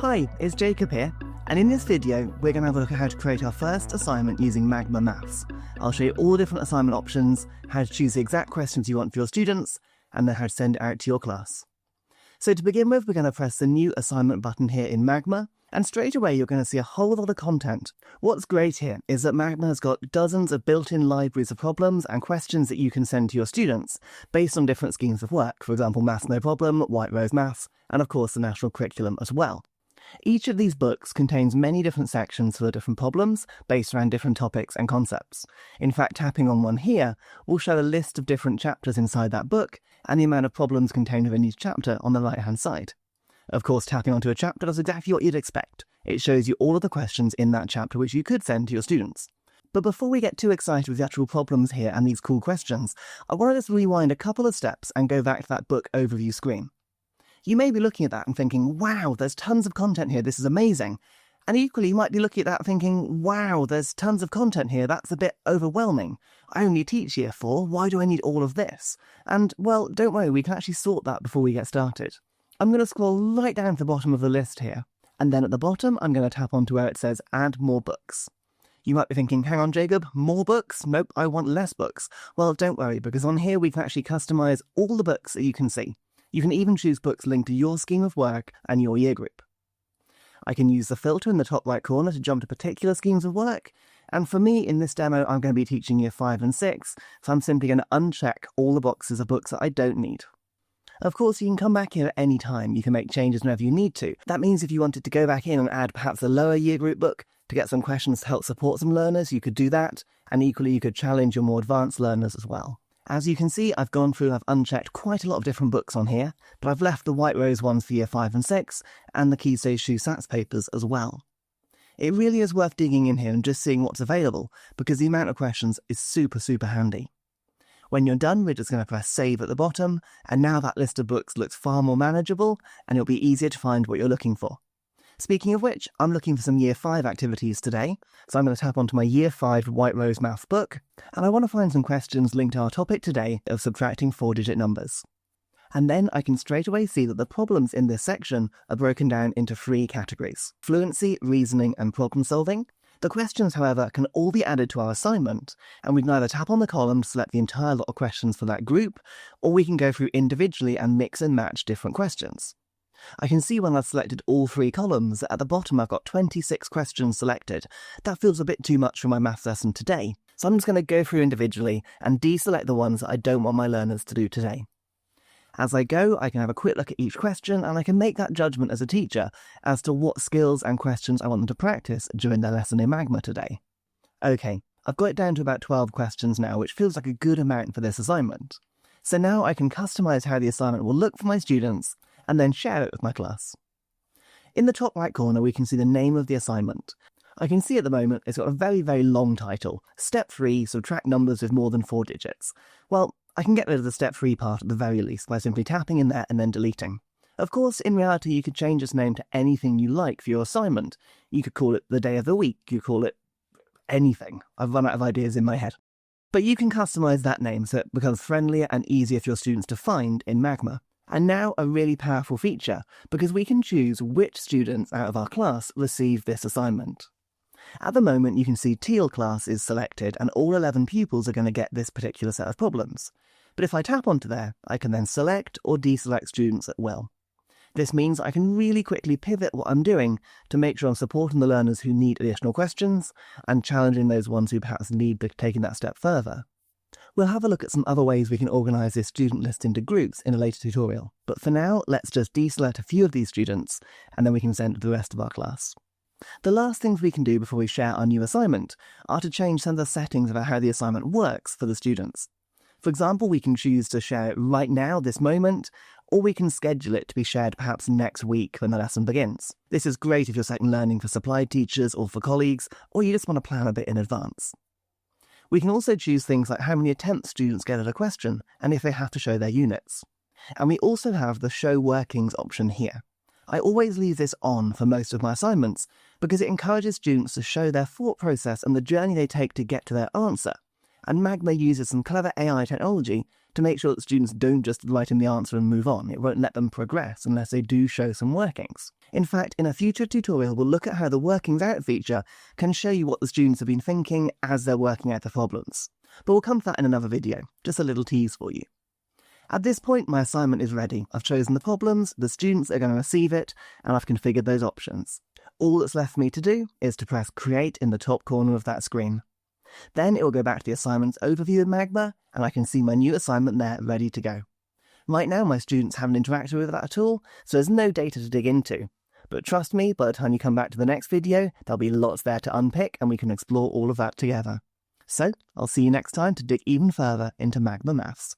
Hi, it's Jacob here, and in this video we're going to have a look at how to create our first assignment using Magma Maths. I'll show you all the different assignment options, how to choose the exact questions you want for your students, and then how to send it out to your class. So to begin with, we're going to press the new assignment button here in Magma, and straight away you're going to see a whole lot of content. What's great here is that Magma has got dozens of built-in libraries of problems and questions that you can send to your students based on different schemes of work, for example Maths No Problem, White Rose Maths, and of course the national curriculum as well. Each of these books contains many different sections for the different problems based around different topics and concepts. In fact, tapping on one here will show a list of different chapters inside that book and the amount of problems contained within each chapter on the right-hand side. Of course, tapping onto a chapter does exactly what you'd expect. It shows you all of the questions in that chapter which you could send to your students. But before we get too excited with the actual problems here and these cool questions, I want to just rewind a couple of steps and go back to that book overview screen. You may be looking at that and thinking, wow, there's tons of content here, this is amazing. And equally, you might be looking at that thinking, wow, there's tons of content here, that's a bit overwhelming. I only teach year 4, why do I need all of this? And, well, don't worry, we can actually sort that before we get started. I'm going to scroll right down to the bottom of the list here, and then at the bottom, I'm going to tap onto where it says Add More Books. You might be thinking, hang on, Jacob, more books? Nope, I want less books. Well, don't worry, because on here we can actually customize all the books that you can see. You can even choose books linked to your scheme of work and your year group. I can use the filter in the top right corner to jump to particular schemes of work, and for me in this demo I'm going to be teaching year 5 and 6, so I'm simply going to uncheck all the boxes of books that I don't need. Of course, you can come back in at any time, you can make changes whenever you need to. That means if you wanted to go back in and add perhaps a lower year group book to get some questions to help support some learners, you could do that, and equally you could challenge your more advanced learners as well. As you can see, I've gone through and I've unchecked quite a lot of different books on here, but I've left the White Rose ones for year 5 and 6, and the Key Stage 2 SATS papers as well. It really is worth digging in here and just seeing what's available, because the amount of questions is super handy. When you're done, we're just going to press save at the bottom, and now that list of books looks far more manageable, and it'll be easier to find what you're looking for. Speaking of which, I'm looking for some Year 5 activities today, so I'm going to tap onto my Year 5 White Rose Maths book, and I want to find some questions linked to our topic today of subtracting 4-digit numbers. And then I can straight away see that the problems in this section are broken down into 3 categories: fluency, reasoning, and problem solving. The questions, however, can all be added to our assignment, and we can either tap on the column to select the entire lot of questions for that group, or we can go through individually and mix and match different questions. I can see when I've selected all 3 columns, at the bottom I've got 26 questions selected. That feels a bit too much for my maths lesson today, so I'm just going to go through individually and deselect the ones that I don't want my learners to do today. As I go, I can have a quick look at each question and I can make that judgment as a teacher as to what skills and questions I want them to practice during their lesson in Magma today. Okay, I've got it down to about 12 questions now, which feels like a good amount for this assignment. So now I can customize how the assignment will look for my students and then share it with my class. In the top right corner we can see the name of the assignment. I can see at the moment it's got a very long title, Step 3, Subtract Numbers with More than 4 digits. Well, I can get rid of the Step 3 part at the very least by simply tapping in there and then deleting. Of course, in reality you could change this name to anything you like for your assignment. You could call it the day of the week, you could call it anything. I've run out of ideas in my head. But you can customize that name so it becomes friendlier and easier for your students to find in Magma. And now a really powerful feature, because we can choose which students out of our class receive this assignment. At the moment you can see Teal class is selected and all 11 pupils are going to get this particular set of problems. But if I tap onto there, I can then select or deselect students at will. This means I can really quickly pivot what I'm doing to make sure I'm supporting the learners who need additional questions and challenging those ones who perhaps need taking that step further. We'll have a look at some other ways we can organise this student list into groups in a later tutorial, but for now let's just deselect a few of these students and then we can send to the rest of our class. The last things we can do before we share our new assignment are to change some of the settings about how the assignment works for the students. For example, we can choose to share it right now, this moment, or we can schedule it to be shared perhaps next week when the lesson begins. This is great if you're setting learning for supplied teachers or for colleagues, or you just want to plan a bit in advance. We can also choose things like how many attempts students get at a question and if they have to show their units. And we also have the Show Workings option here. I always leave this on for most of my assignments because it encourages students to show their thought process and the journey they take to get to their answer. And Magma uses some clever AI technology to make sure that students don't just write in the answer and move on. It won't let them progress unless they do show some workings. In fact, in a future tutorial, we'll look at how the workings out feature can show you what the students have been thinking as they're working out the problems. But we'll come to that in another video, just a little tease for you. At this point, my assignment is ready. I've chosen the problems, the students are going to receive it, and I've configured those options. All that's left for me to do is to press Create in the top corner of that screen. Then it will go back to the assignment's overview in Magma, and I can see my new assignment there ready to go. Right now, my students haven't interacted with that at all, so there's no data to dig into. But trust me, by the time you come back to the next video, there'll be lots there to unpick, and we can explore all of that together. So, I'll see you next time to dig even further into Magma Maths.